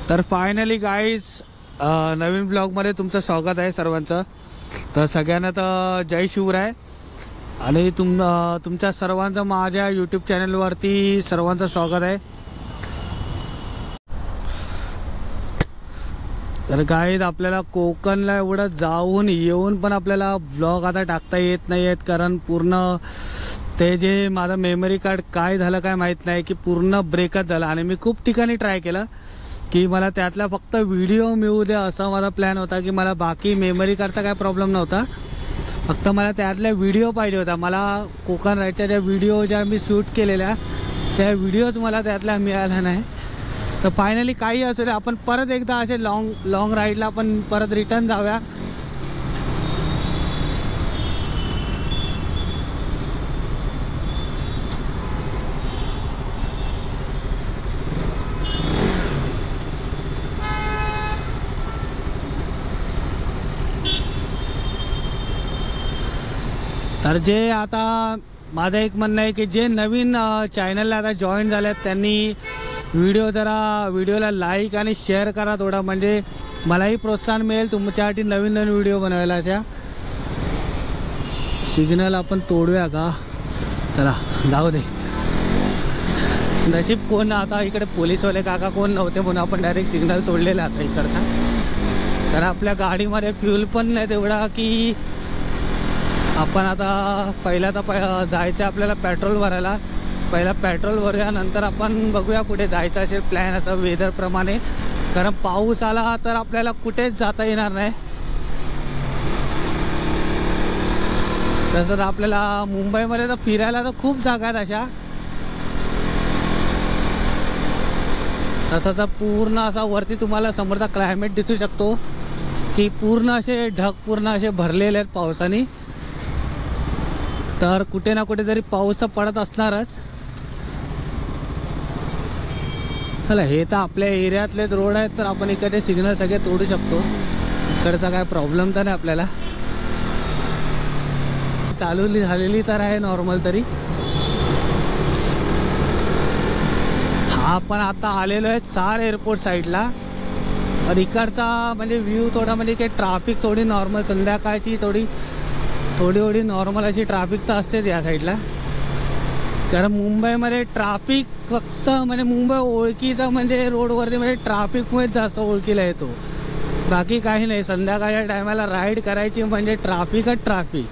तर finally guys नवीन ब्लॉगमध्ये तुमचं स्वागत आहे सर्वांचं। तर सगळ्यांना तर जय शिवराय आणि तुमच्या सर्वांचं माझ्या यूट्यूब चॅनलवरती सर्वांचं स्वागत आहे। तर गाईज आपल्याला कोकणला एवढं जाऊन येऊन पण आपल्याला ब्लॉग आता टाकता येत नाही आहेत, कारण पूर्ण ते जे माझं मेमरी कार्ड काय झालं काय माहीत नाही की पूर्ण ब्रेकच झालं। आणि मी खूप ठिकाणी ट्राय केलं की मला त्यातला फक्त व्हिडिओ मिळू द्या असा माझा प्लॅन होता, की मला बाकी मेमरी कार्डचा काय प्रॉब्लेम नव्हता, फक्त मला त्यातल्या व्हिडिओ पाहिजे होता। मला कोकण राईडच्या ज्या व्हिडिओ ज्या मी शूट केलेल्या त्या व्हिडिओज मला त्यातल्या मिळाल्या नाही। तर फायनली काही असू दे, आपण परत एकदा असे लॉंग राईडला आपण परत रिटर्न जाऊया। तर जे आता माझं एक म्हणणं आहे की जे नवीन चॅनलला आता जॉईन झालेत त्यांनी व्हिडिओला लाईक आणि शेअर करा थोडा, म्हणजे मलाही प्रोत्साहन मिळेल तुमच्यासाठी नवीन नवीन व्हिडिओ बनवायला। अशा सिग्नल आपण तोडूया का? चला जाऊ दे, नशीब कोण आता इकडे पोलीसवाले काका कोण नव्हते म्हणून आपण डायरेक्ट सिग्नल तोडलेला आता इकडचा। तर आपल्या गाडीमध्ये फ्यूल पण नाही तेवढा की आपण आता पहिला तर जायचं आपल्याला पेट्रोल भरायला। पहिला पेट्रोल भरूया, नंतर आपण बघूया कुठे जायचं असेल प्लॅन असं वेदरप्रमाणे, कारण पाऊस आला तर आपल्याला कुठेच जाता येणार नाही। तसं तर आपल्याला मुंबईमध्ये तर फिरायला तर खूप जागा आहेत अशा। तसं तर पूर्ण असा वरती तुम्हाला समोरचा क्लायमेट दिसू शकतो की पूर्ण असे ढग पूर्ण असे भरलेले आहेत पावसाने। तर कुठे ना कुठे तरी पाऊस पडत असणारच। चला, हे तर आपल्या एरियातलेच रोड आहेत, तर आपण इकडे सिग्नल सगळे तोडू शकतो, इकडचा काय प्रॉब्लेम तर नाही आपल्याला। चालू झालेली तर आहे नॉर्मल तरी। हा आपण आता आलेलो आहे सार एअरपोर्ट साईडला, और इकडचा म्हणजे व्ह्यू थोडा म्हणजे काही ट्रॅफिक थोडी नॉर्मल संध्याकाळची थोडी नॉर्मल अशी ट्रॅफिक तर असतेच या साईडला, कारण मुंबईमध्ये ट्रॅफिक फक्त म्हणजे मुंबई ओळखीचा म्हणजे रोडवरती म्हणजे ट्रॅफिकमुळेच जास्त ओळखीला येतो, बाकी काही नाही। संध्याकाळच्या टायमाला राईड करायची म्हणजे ट्रॅफिकच ट्रॅफिक।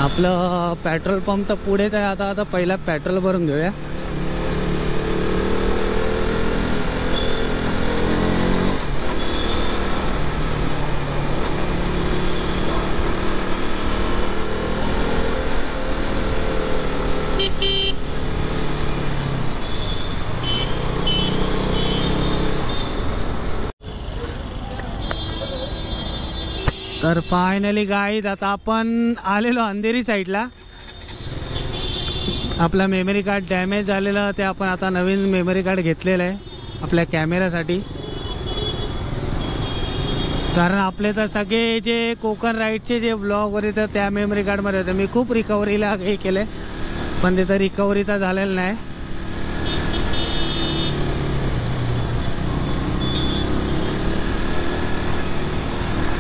आपलं पेट्रोल पंप तर पुढेच आहे। आता पहिला पेट्रोल भरून घेऊया। तर फायनली गाईज आता आपण आलेलो अंधेरी साईडला। आपला मेमरी कार्ड डॅमेज झालेलं ते आपण आता नवीन मेमरी कार्ड घेतलेलं आहे आपल्या कॅमेऱ्यासाठी, कारण आपले तर सगळे जे कोकण राईडचे जे ब्लॉग होते तर त्या मेमरी कार्डमध्ये होते। मी खूप रिकव्हरीला हे केलं पण तिथं रिकव्हरी तर झालेलं नाही।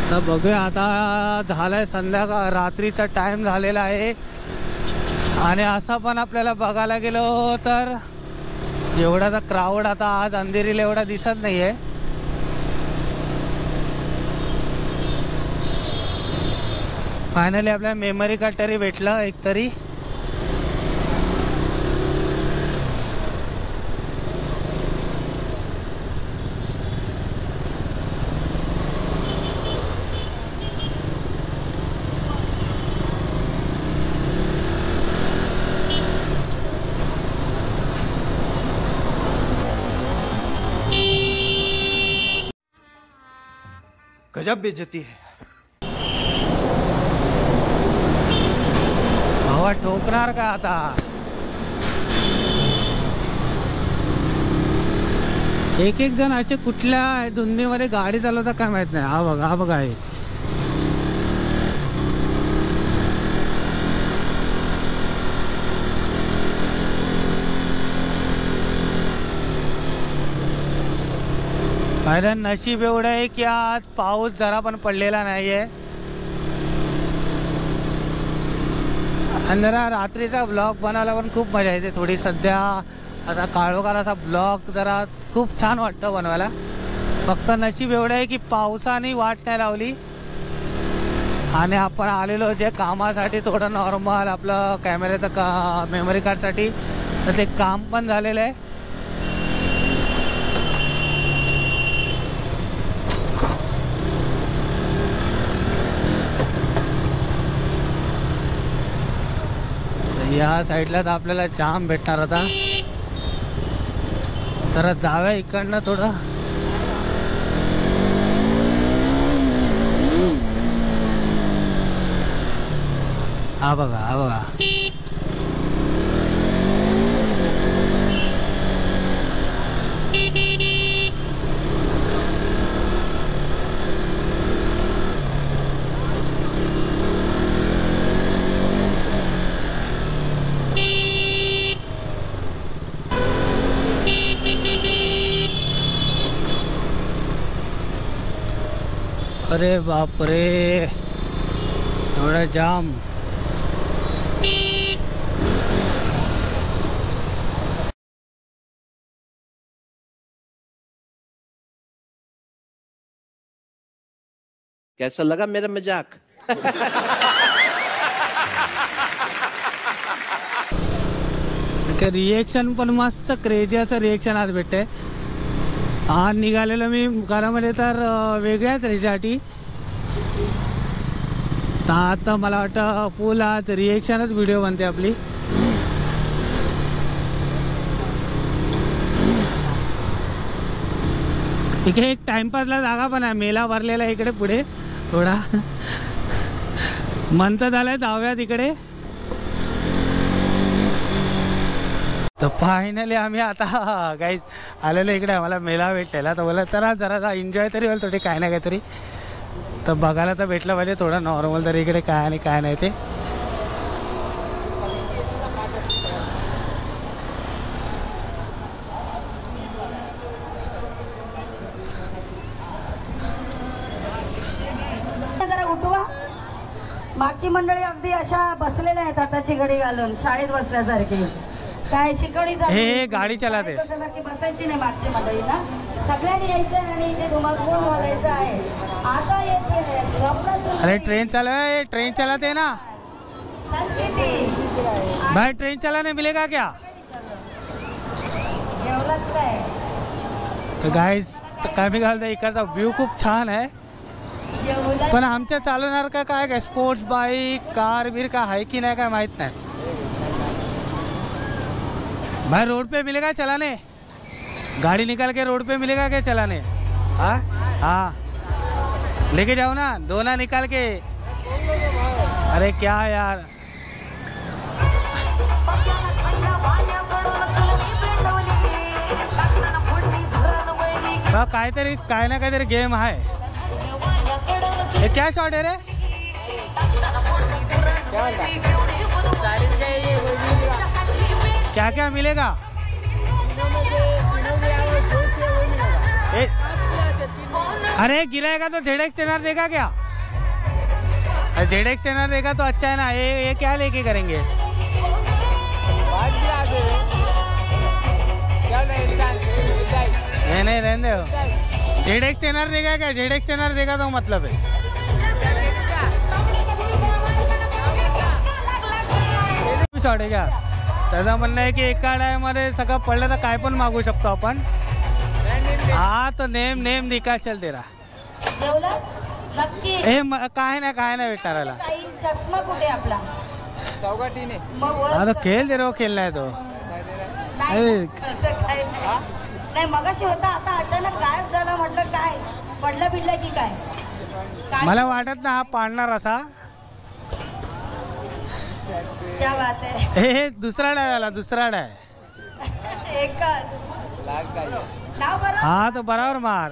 तर बघूया, आता झालंय संध्याकाळ, रात्रीचा टाइम झालेला आहे। आणि असं पण आपल्याला बघायला गेलो तर एवढा तर क्राऊड आता आज अंधेरीला एवढा दिसत नाहीये। फायनली आपल्या मेमरी कार्ड तरी भेटलं एक तरी। गजब बेइज्जती है। हवा ठोकणार का आता? एक जण असे कुठल्या धुंदीमध्ये गाडी चालवता काय माहित नाही। हा बघा आहे कारण नशीब एवढं आहे की आज पाऊस जरा पण पडलेला नाहीये आणि जरा रात्रीचा ब्लॉग बनवायला पण खूप मजा येते थोडी. सध्या आता काळोखाल असा ब्लॉग जरा खूप छान वाटतं बनवायला. फक्त नशीब एवढं आहे की पावसाने वाट नाही लावली आणि आपण आलेलो जे कामासाठी थोडं नॉर्मल आपलं कॅमेऱ्याचं मेमरी कार्डसाठी, तर ते काम पण झालेलं आहे. या साईडला तर आपल्याला जाम भेटणार आता. तर जाऊया इकडनं थोडं. हा बघा, हा बघा. अरे बापरे, एवढा जाम. कैसा लगा मेरा मजाक? रिएक्शन पण मस्त क्रेझी असं रिएक्शन आज भेटते. आज निघालेलो मी घरामध्ये तर वेगळ्याच रेसाठी. तर आता मला वाटतं फुल आज रिएक्शनच व्हिडिओ बनते आपली. इकडे एक टाइमपासला जागा पण आहे, मेला भरलेला इकडे पुढे थोडा. मन तर झालंय जाऊया तिकडे. तर फायनली आम्ही आता गाईज आलेलो इकडे. आम्हाला मेला भेटलेला तर बोला चला जरा एन्जॉय तरी होईल थोडी काय ना काहीतरी. तर बघायला तर भेटलं पाहिजे थोडं नॉर्मल तरी इकडे काय आणि काय नाही ते. मागची मंडळी अगदी अशा बसलेल्या आहेत हाताची घडी घालून शाळेत बसल्यासारखी. काय शिकवणी हे गाडी चलाते बसायसारखी बसायची नाही मागची मंडळी ना. सगळ्यांनी यायचं आणि इथे धुमाकूळ घालायचं आहे. आता येते स्वप्न. अरे ट्रेन चालू है, ट्रेन चलाते ना संस्कृती. भाई, ट्रेन चलाने मिलेगा क्या? जेवलाच काय तर गाईज काय मी घालतो, इकडचा व्ह्यू खूप छान आहे. पण आमच्या चालवणार का काय काय स्पोर्ट्स बाईक कार बीर का है कि नहीं का माहित नहीं. भाई रोड पे मिलेगा चलाने? गाड़ी निकाल के रोड पे मिलेगा क्या चलाने? हाँ हाँ लेके जाओ ना, दोना निकाल के. अरे क्या यार, काहीतरी काय ना काहीतरी गेम आहे. ये क्या शॉट है रे? क्या क्या मिलेगा? अरे गिराएगा तो ZX टेनर देगा क्या? ZX टेनर देगा तो अच्छा है ना. ये क्या लेके करेंगे? नहीं रहने दो. ZX टेनर देगा क्या? ZX टेनर देगा तो मतलब है. शॉट आहे का? त्याचं म्हणणं आहे की एका डायमध्ये सगळं पडलं तर काय पण मागू शकतो आपण. हा तो नेम नेम निकाल चल तेरा. हे काय नाही भेटणार याला. चष्मा कुठे आपला? हा तो खेळ दे रो, खेळलाय तो. नाही मगाशी होता, आता अचानक गायब झाला. म्हटलं काय पडलं बिडलं की काय? मला वाटत ना हा पाडणार असा. क्या बात है. हे दुसरा डाय आला, दुसरा डाय. हा तो बराबर मार.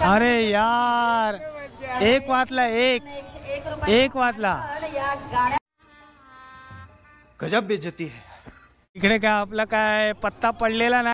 अरे यार एक वाचला, एक वाचला. गजब बेइज्जती है. इकडे काय आपला काय पत्ता पडलेला नाही.